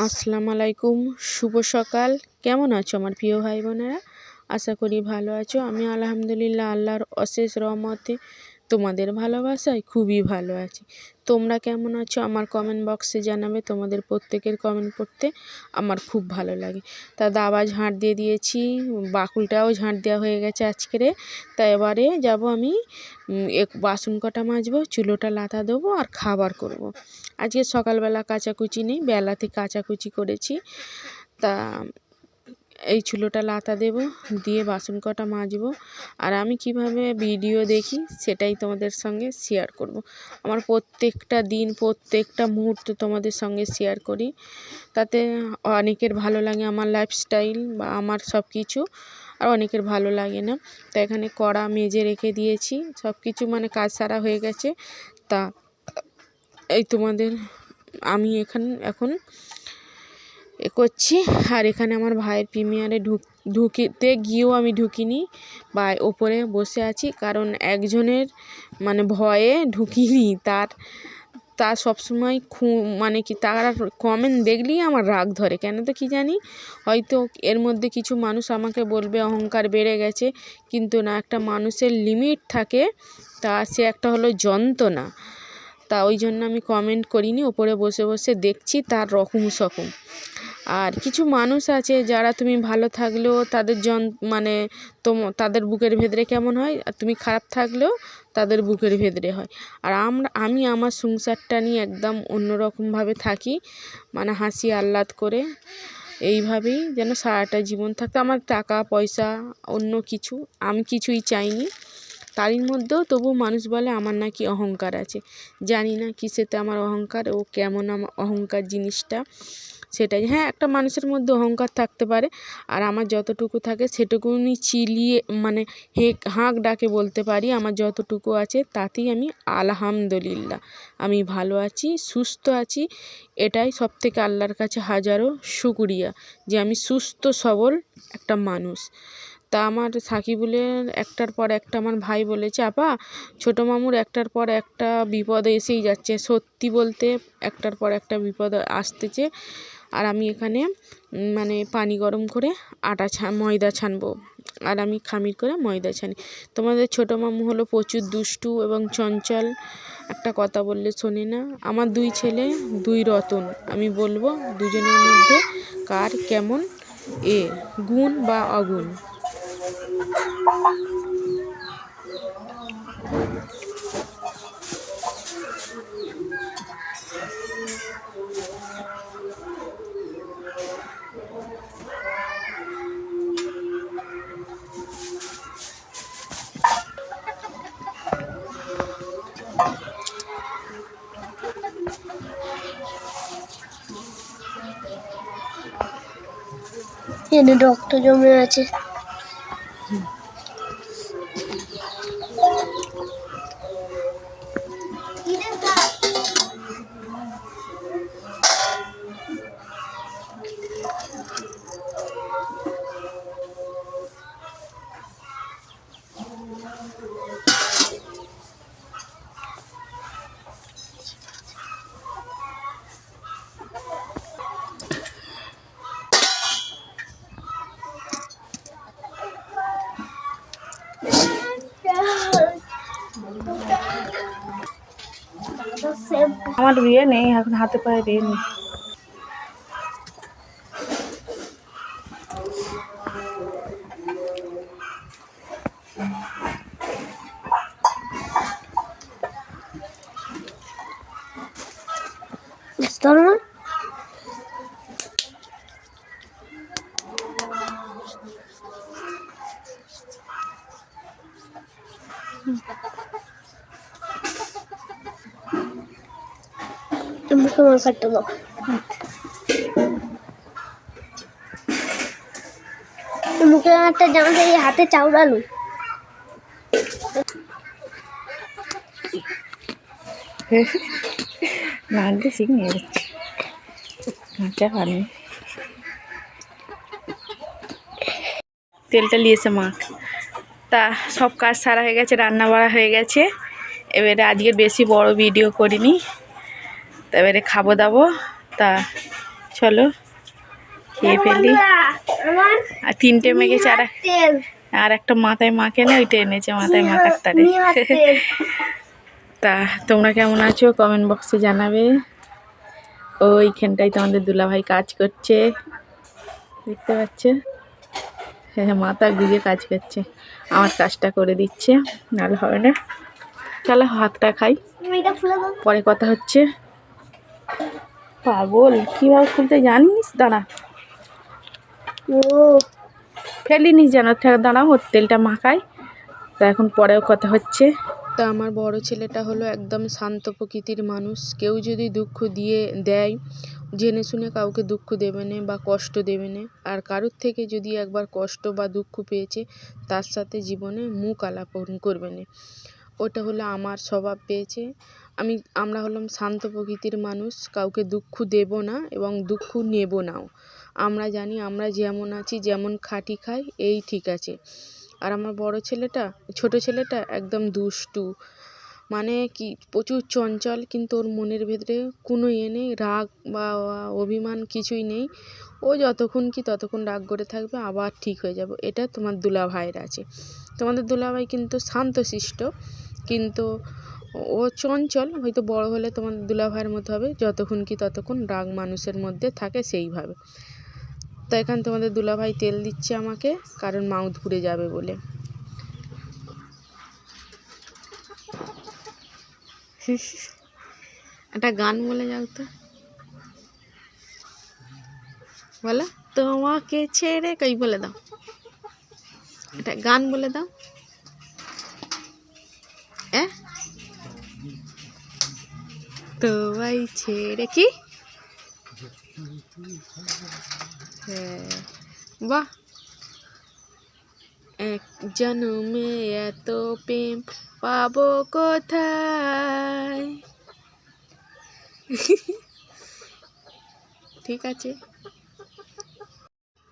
আসসালামু আলাইকুম, শুভ সকাল। কেমন আছো আমার প্রিয় ভাই বোনেরা? আশা করি ভালো আছো। আমি আলহামদুলিল্লাহ আল্লাহর অশেষ রহমতে তোমাদের ভালোবাসায় খুবই ভালো আছি। তোমরা কেমন আছো আমার কমেন্ট বক্সে জানাবে। তোমাদের প্রত্যেকের কমেন্ট পড়তে আমার খুব ভালো লাগে। তা দাবা ঝাঁট দিয়ে দিয়েছি, বাকুলটাও ঝাঁট দেওয়া হয়ে গেছে আজকেরে। তা এবারে যাব আমি বাসন কটা মাজবো, চুলোটা লাথা দেবো আর খাবার করব। আজকে সকালবেলা কাচাকুচি নেই, বেলাতে কাচাকুচি করেছি। তা এই চুলোটা লাথা দেব, দিয়ে বাসন কটা মাজবো। আর আমি কিভাবে ভিডিও দেখি সেটাই তোমাদের সঙ্গে শেয়ার করব। আমার প্রত্যেকটা দিন প্রত্যেকটা মুহূর্ত তোমাদের সঙ্গে শেয়ার করি, তাতে অনেকের ভালো লাগে আমার লাইফস্টাইল বা আমার সব কিছু, আর অনেকের ভালো লাগে না। তো এখানে কড়া মেজে রেখে দিয়েছি, সব কিছু মানে কাজ সারা হয়ে গেছে। তা এই তোমাদের আমি এখন করছি। আর এখানে আমার ভাইয়ের প্রিমিয়ারে ঢুকিতে গিয়েও আমি ঢুকিনি, বা ওপরে বসে আছি, কারণ একজনের মানে ভয়ে ঢুকিনি। তার সবসময় মানে কি, তারা কমেন্ট দেখলেই আমার রাগ ধরে, কেন তো কি জানি। হয়তো এর মধ্যে কিছু মানুষ আমাকে বলবে অহংকার বেড়ে গেছে, কিন্তু না, একটা মানুষের লিমিট থাকে। তা সে একটা হলো যন্ত্রণা। তা ওই জন্য আমি কমেন্ট করিনি, ওপরে বসে বসে দেখছি তার রকম সকম। আর কিছু মানুষ আছে যারা তুমি ভালো থাকলেও তাদের মানে তাদের বুকের ভেতরে কেমন হয়, আর তুমি খারাপ থাকলেও তাদের বুকের ভেতরে হয়। আর আমি আমার সংসারটা নিয়ে একদম অন্যরকমভাবে থাকি, মানে হাসি আহ্লাদ করে। এইভাবেই যেন সারাটা জীবন থাকতো। আমার টাকা পয়সা অন্য কিছু আমি কিছুই চাইনি। তারই মধ্যেও তবু মানুষ বলে আমার নাকি অহংকার আছে। জানি না কিসেতে আমার অহংকার, ও কেমন আমার অহংকার জিনিসটা, সেটাই। হ্যাঁ, একটা মানুষের মধ্যে অহংকার থাকতে পারে, আর আমার যতটুকু থাকে সেটুকুনি চিলিয়ে মানে হাঁক ডাকে বলতে পারি আমার যতটুকু আছে তাতেই আমি আলহামদুলিল্লাহ আমি ভালো আছি, সুস্থ আছি। এটাই সবথেকে আল্লাহর কাছে হাজারো শুকরিয়া যে আমি সুস্থ সবল একটা মানুষ। তা আমার সাকিবুলের একটার পর একটা আমার ভাই বলেছে, আপা ছোটো মামুর একটার পর একটা বিপদ এসেই যাচ্ছে। সত্যি বলতে একটার পর একটা বিপদ আসতেছে। আর আমি এখানে মানে পানি গরম করে ময়দা ছানবো, আর আমি খামির করে ময়দা ছানি। তোমাদের ছোটো মামু হলো প্রচুর দুষ্টু এবং চঞ্চল, একটা কথা বললে শোনে না। আমার দুই ছেলে দুই রতন, আমি বলবো দুজনের মধ্যে কার কেমন গুণ বা অগুণ। এনে রক্ত জমে আছে। আমার বিয়ে নেই এখন, হাতে পায়ে বিয়ে নেই। তুমি তোমার কাটতে দাও। মুখে একটা জামা দিয়ে হাতে চাউড়ালো। নাড়তে শিখ নিয়ে যাচ্ছে, নাচা পারেনি। তেলটা নিয়েছে মা। তা সব কাজ সারা হয়ে গেছে, রান্না বাড়া হয়ে গেছে। এবারে আজকের বেশি বড় ভিডিও করিনি, তা এবারে খাবো দাবো। তা চলো খেয়ে ফেলি। আমার আর 3টে মেখেছে, তেল আর একটা মাথায় মাখে না, ওইটা এনেছে মাথায় মাখার তারে। তেল তা তোমরা কেমন আছো কমেন্ট বক্সে জানাবে। ওইখানটায় তোমাদের দুলাভাই কাজ করছে, দেখতে পাচ্ছ? হ্যাঁ, মাথা গুঁজে কাজ করছে, আমার কাজটা করে দিচ্ছে, নাহলে হবে না। চলো হাতটা খাই, এটা খুলে দাও। পরে কথা হচ্ছে। পাগল, কীভাবে খুলতে জানিস? দাঁড়া, ও ফেলিনিস যেন, দাঁড়াও ওর তেলটা মাখাই। তা এখন পরেও কথা হচ্ছে। তা আমার বড় ছেলেটা হলো একদম শান্ত প্রকৃতির মানুষ। কেউ যদি দুঃখ দিয়ে দেয়, জেনে শুনে কাউকে দুঃখ দেবে না বা কষ্ট দেবে না। আর কারোর থেকে যদি একবার কষ্ট বা দুঃখ পেয়েছে, তার সাথে জীবনে মুখ আলাপন করবে না। ওটা হলো আমার স্বভাব পেয়েছে। আমরা হলাম শান্ত প্রকৃতির মানুষ, কাউকে দুঃখ দেব না এবং দুঃখ নেব নাও। আমরা জানি আমরা যেমন আছি, যেমন খাটি খাই, এই ঠিক আছে। আর আমার বড় ছেলেটা, ছোট ছেলেটা একদম দুষ্টু, মানে কি প্রচুর চঞ্চল, কিন্তু ওর মনের ভেতরে কোনো নেই, রাগ বা অভিমান কিছুই নেই। ও ততক্ষণ রাগ করে থাকবে, আবার ঠিক হয়ে যাবে। এটা তোমার দুলাভাইয়ের আছে। তোমাদের দুলাভাই কিন্তু শান্তশিষ্ট, কিন্তু ও চঞ্চল। হয়তো বড় হলে তোমাদের দুলাভাইয়ের মতো হবে, ততক্ষণ রাগ মানুষের মধ্যে থাকে সেইভাবে। তো এখানে তোমাদের দুলাভাই তেল দিচ্ছে আমাকে, কারণ মাউথ ঘুরে যাবে বলে। একটা গান বলে যাও তো, বলো। তোমাকে ছেড়ে কই বলে দাও, একটা গান বলে দাও। তোমায় ছেড়ে কি, হ্যাঁ বাহ। এক জন্মে এত প্রেম পাবো কোথায়। ঠিক আছে।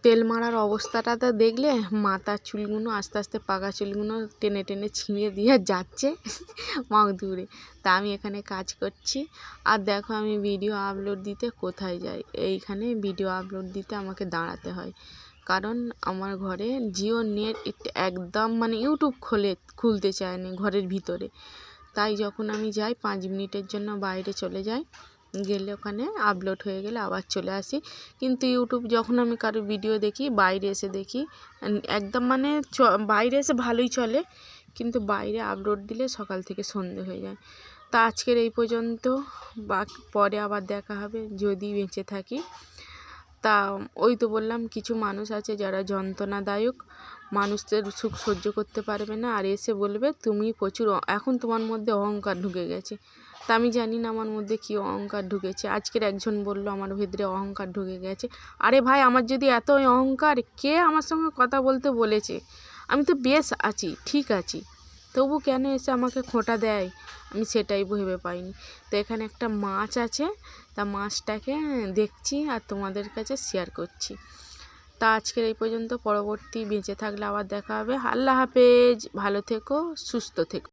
তেল মারার অবস্থাটা তো দেখলে, মাথার চুলগুলো আস্তে আস্তে পাকা চুলগুলো টেনে টেনে ছিঁড়ে দিয়ে যাচ্ছে মাউথ দূরে। তা আমি এখানে কাজ করছি, আর দেখো আমি ভিডিও আপলোড দিতে কোথায় যাই। এইখানে ভিডিও আপলোড দিতে আমাকে দাঁড়াতে হয়, কারণ আমার ঘরে জিও নেট একদম মানে ইউটিউব খুলতে চায় না ঘরের ভিতরে। তাই যখন আমি যাই 5 মিনিটের জন্য বাইরে চলে যাই, গেলে ওখানে আপলোড হয়ে গেলে আবার চলে আসি। কিন্তু ইউটিউব যখন আমি কারো ভিডিও দেখি, বাইরে এসে দেখি একদম মানে বাইরে এসে ভালোই চলে, কিন্তু বাইরে আপলোড দিলে সকাল থেকে সন্ধে হয়ে যায়। তা আজকের এই পর্যন্ত, বা পরে আবার দেখা হবে যদি বেঁচে থাকি। তা ওই তো বললাম, কিছু মানুষ আছে যারা যন্ত্রণাদায়ক, মানুষদের সুখ সহ্য করতে পারবে না, আর এসে বলবে তুমি প্রচুর, এখন তোমার মধ্যে অহংকার ঢুকে গেছে। তা আমি জানি না আমার মধ্যে কী অহংকার ঢুকেছে। আজকের একজন বলল আমার ভিতরে অহংকার ঢুকে গেছে। আরে ভাই, আমার যদি এতই অহংকার, কে আমার সঙ্গে কথা বলতে বলেছে? আমি তো বেশ আছি, ঠিক আছি, তবু কেন এসে আমাকে খোঁটা দেয়, আমি সেটাই ভেবে পাইনি। তো এখানে একটা মাছ আছে, তা মাছটাকে দেখছি আর তোমাদের কাছে শেয়ার করছি। তা আজকের এই পর্যন্ত, পরবর্তী বেঁচে থাকলে আবার দেখা হবে। আল্লাহ হাফেজ, ভালো থেকো, সুস্থ থেকো।